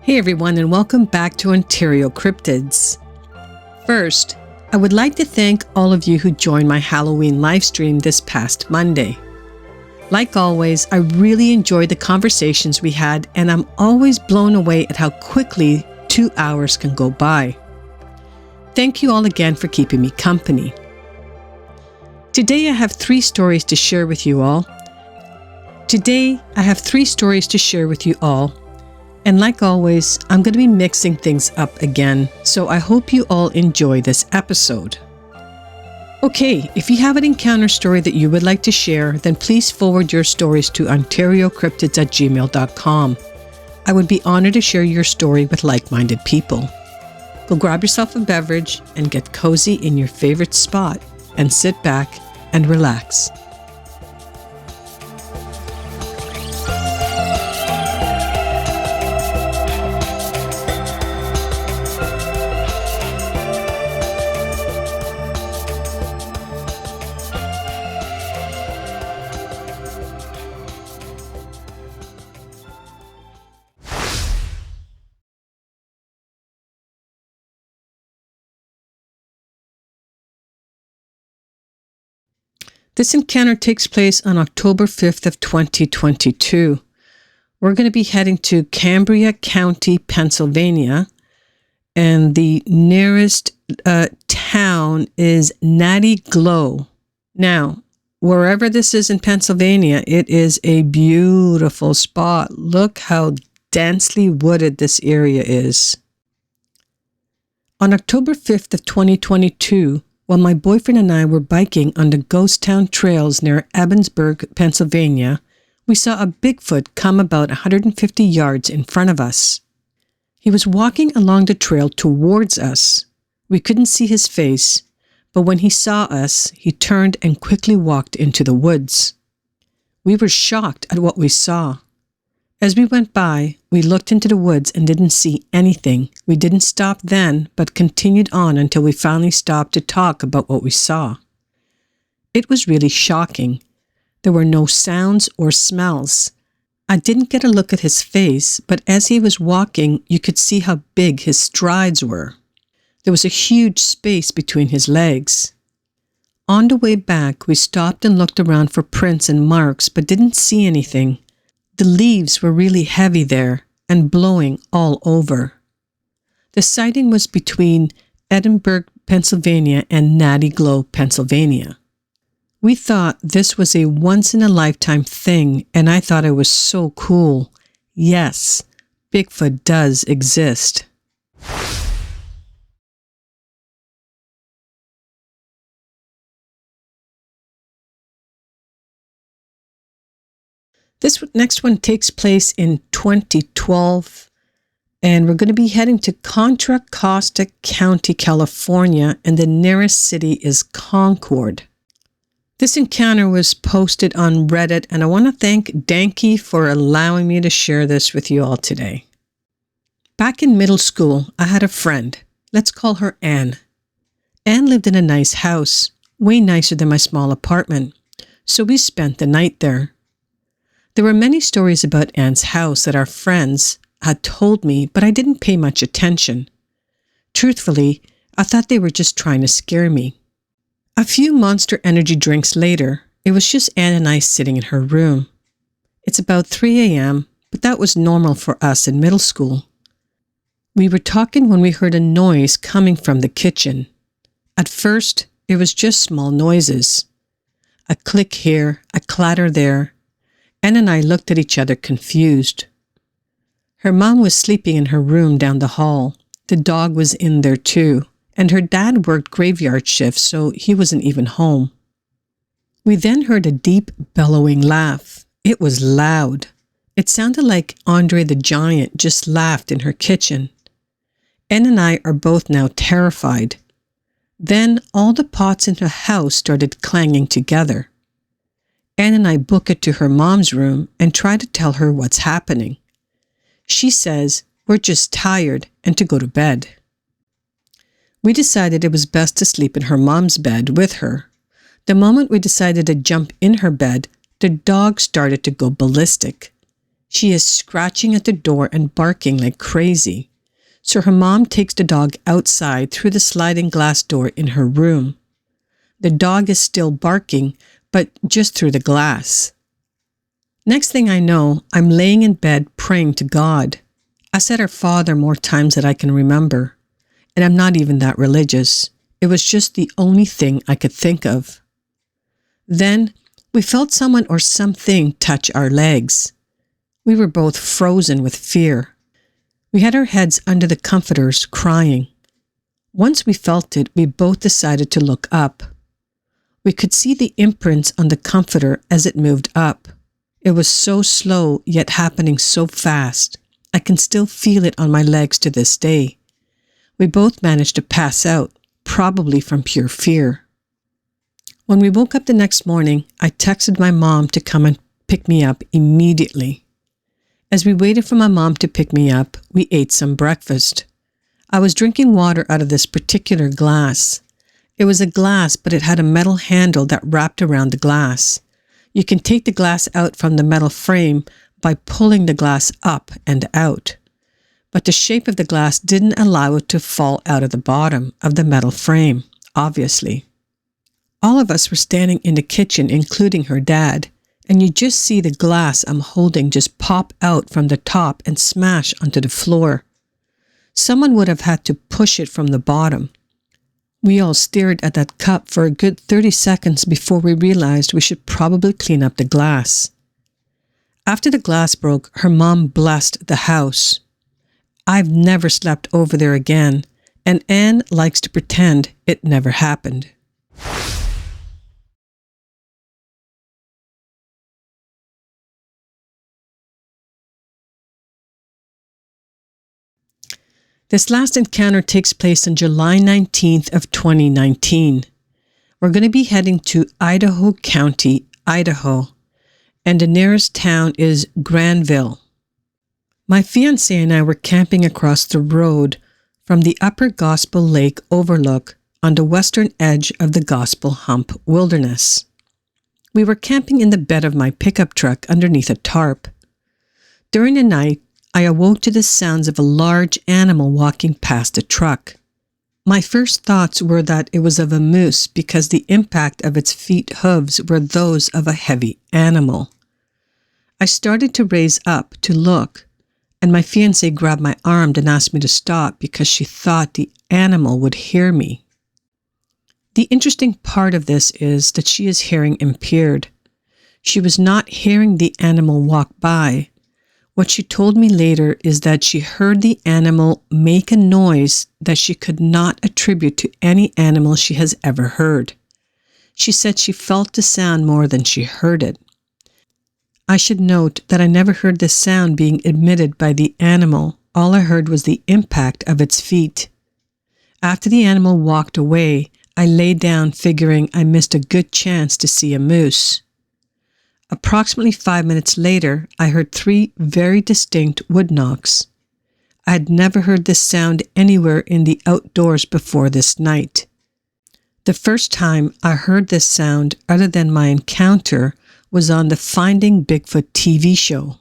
Hey everyone, and welcome back to OntarioCyrptids. First, I would like to thank all of you who joined my Halloween livestream this past Monday. Like always, I really enjoyed the conversations we had, and I'm always blown away at how quickly 2 hours can go by. Thank you all again for keeping me company. Today I have 3 stories to share with you all. And like always, I'm going to be mixing things up again, so I hope you all enjoy this episode. Okay, if you have an encounter story that you would like to share, then please forward your stories to OntarioCyrptids@gmail.com. I would be honored to share your story with like-minded people. Go grab yourself a beverage and get cozy in your favorite spot and sit back and relax. This encounter takes place on October 5th of 2022. We're going to be heading to Cambria County, Pennsylvania, and the nearest town is Natty Glow. Now, wherever this is in Pennsylvania, it is a beautiful spot. Look how densely wooded this area is. On October 5th of 2022, while my boyfriend and I were biking on the ghost town trails near Ebensburg, Pennsylvania, we saw a Bigfoot come about 150 yards in front of us. He was walking along the trail towards us. We couldn't see his face, but when he saw us, he turned and quickly walked into the woods. We were shocked at what we saw. As we went by, we looked into the woods and didn't see anything. We didn't stop then, but continued on until we finally stopped to talk about what we saw. It was really shocking. There were no sounds or smells. I didn't get a look at his face, but as he was walking, you could see how big his strides were. There was a huge space between his legs. On the way back, we stopped and looked around for prints and marks, but didn't see anything. The leaves were really heavy there and blowing all over. The sighting was between Edinburgh, Pennsylvania and Natty Glow, Pennsylvania. We thought this was a once-in-a-lifetime thing, and I thought it was so cool. Yes, Bigfoot does exist. This next one takes place in 2012, and we're going to be heading to Contra Costa County, California, and the nearest city is Concord. This encounter was posted on Reddit, and I want to thank Danky for allowing me to share this with you all today. Back in middle school, I had a friend. Let's call her Anne. Anne lived in a nice house, way nicer than my small apartment, so we spent the night there. There were many stories about Anne's house that our friends had told me, but I didn't pay much attention. Truthfully, I thought they were just trying to scare me. A few Monster Energy drinks later, it was just Anne and I sitting in her room. It's about 3 a.m., but that was normal for us in middle school. We were talking when we heard a noise coming from the kitchen. At first, it was just small noises. A click here, a clatter there. Anne and I looked at each other confused. Her mom was sleeping in her room down the hall. The dog was in there too, and her dad worked graveyard shifts, so he wasn't even home. We then heard a deep, bellowing laugh. It was loud. It sounded like Andre the Giant just laughed in her kitchen. Anne and I are both now terrified. Then all the pots in the house started clanging together. Anne and I book it to her mom's room and try to tell her what's happening. She says, we're just tired and to go to bed. We decided it was best to sleep in her mom's bed with her. The moment we decided to jump in her bed, the dog started to go ballistic. She is scratching at the door and barking like crazy. So her mom takes the dog outside through the sliding glass door in her room. The dog is still barking, but just through the glass. Next thing I know, I'm laying in bed praying to God. I said our Father more times than I can remember, and I'm not even that religious. It was just the only thing I could think of. Then we felt someone or something touch our legs. We were both frozen with fear. We had our heads under the comforters, crying. Once we felt it, we both decided to look up. We could see the imprints on the comforter as it moved up. It was so slow, yet happening so fast. I can still feel it on my legs to this day. We both managed to pass out, probably from pure fear. When we woke up the next morning, I texted my mom to come and pick me up immediately. As we waited for my mom to pick me up, we ate some breakfast. I was drinking water out of this particular glass. It was a glass, but it had a metal handle that wrapped around the glass. You can take the glass out from the metal frame by pulling the glass up and out. But the shape of the glass didn't allow it to fall out of the bottom of the metal frame, obviously. All of us were standing in the kitchen, including her dad, and you just see the glass I'm holding just pop out from the top and smash onto the floor. Someone would have had to push it from the bottom. We all stared at that cup for a good 30 seconds before we realized we should probably clean up the glass. After the glass broke, her mom blessed the house. I've never slept over there again, and Anne likes to pretend it never happened. This last encounter takes place on July 19th of 2019. We're going to be heading to Idaho County, Idaho, and the nearest town is Granville. My fiancé and I were camping across the road from the Upper Gospel Lake overlook on the western edge of the Gospel Hump Wilderness. We were camping in the bed of my pickup truck underneath a tarp. During the night, I awoke to the sounds of a large animal walking past the truck. My first thoughts were that it was of a moose because the impact of its feet hooves were those of a heavy animal. I started to raise up to look, and my fiancée grabbed my arm and asked me to stop because she thought the animal would hear me. The interesting part of this is that she is hearing impaired. She was not hearing the animal walk by. What she told me later is that she heard the animal make a noise that she could not attribute to any animal she has ever heard. She said she felt the sound more than she heard it. I should note that I never heard the sound being emitted by the animal. All I heard was the impact of its feet. After the animal walked away, I lay down figuring I missed a good chance to see a moose. Approximately 5 minutes later, I heard 3 very distinct wood knocks. I had never heard this sound anywhere in the outdoors before this night. The first time I heard this sound, other than my encounter, was on the Finding Bigfoot TV show.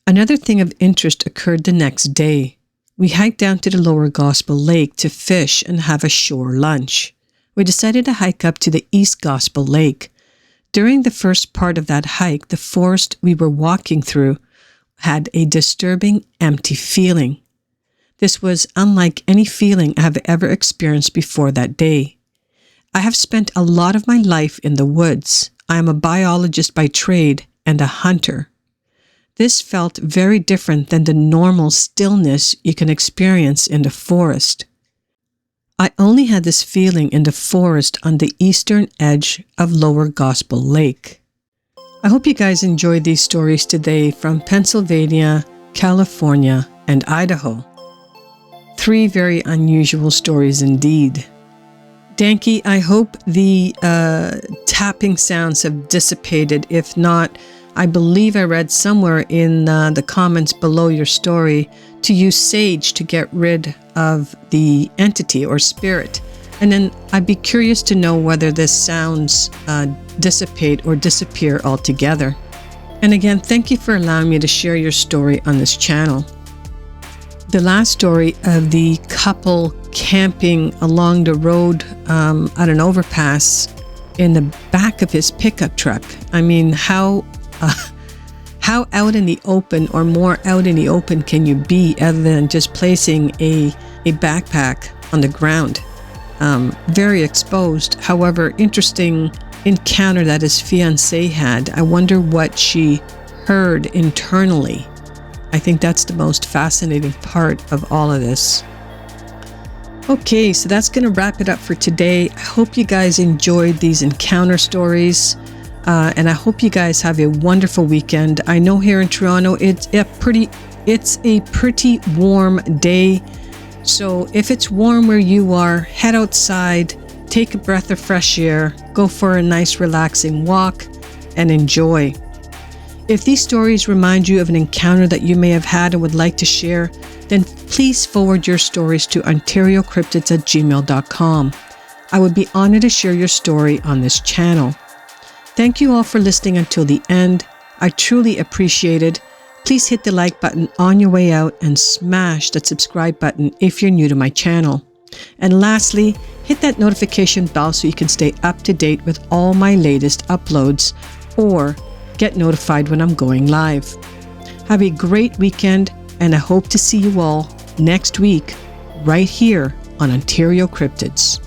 Another thing of interest occurred the next day. We hiked down to the Lower Gospel Lake to fish and have a shore lunch. We decided to hike up to the East Gospel Lake. During the first part of that hike, the forest we were walking through had a disturbing, empty feeling. This was unlike any feeling I have ever experienced before that day. I have spent a lot of my life in the woods. I am a biologist by trade and a hunter. This felt very different than the normal stillness you can experience in the forest. I only had this feeling in the forest on the eastern edge of Lower Gospel Lake. I hope you guys enjoyed these stories today from Pennsylvania, California, and Idaho. 3 very unusual stories indeed. Danky, I hope the tapping sounds have dissipated. If not, I believe I read somewhere in the comments below your story to use sage to get rid of the entity or spirit. And then I'd be curious to know whether this sounds dissipate or disappear altogether. And again, thank you for allowing me to share your story on this channel. The last story of the couple camping along the road at an overpass in the back of his pickup truck. I mean, how out in the open, or more out in the open, can you be other than just placing a backpack on the ground? Very exposed. However, interesting encounter that his fiancée had. I wonder what she heard internally. I think that's the most fascinating part of all of this. Okay, so that's going to wrap it up for today. I hope you guys enjoyed these encounter stories, and I hope you guys have a wonderful weekend. I know here in Toronto it's a pretty warm day, so if it's warm where you are, head outside, take a breath of fresh air, go for a nice relaxing walk, and enjoy. If these stories remind you of an encounter that you may have had and would like to share, then please forward your stories to OntarioCyrptids@gmail.com. I would be honored to share your story on this channel. Thank you all for listening until the end. I truly appreciate it. Please hit the like button on your way out and smash that subscribe button if you're new to my channel. And lastly, hit that notification bell so you can stay up to date with all my latest uploads or get notified when I'm going live. Have a great weekend, and I hope to see you all next week right here on Ontario Cryptids.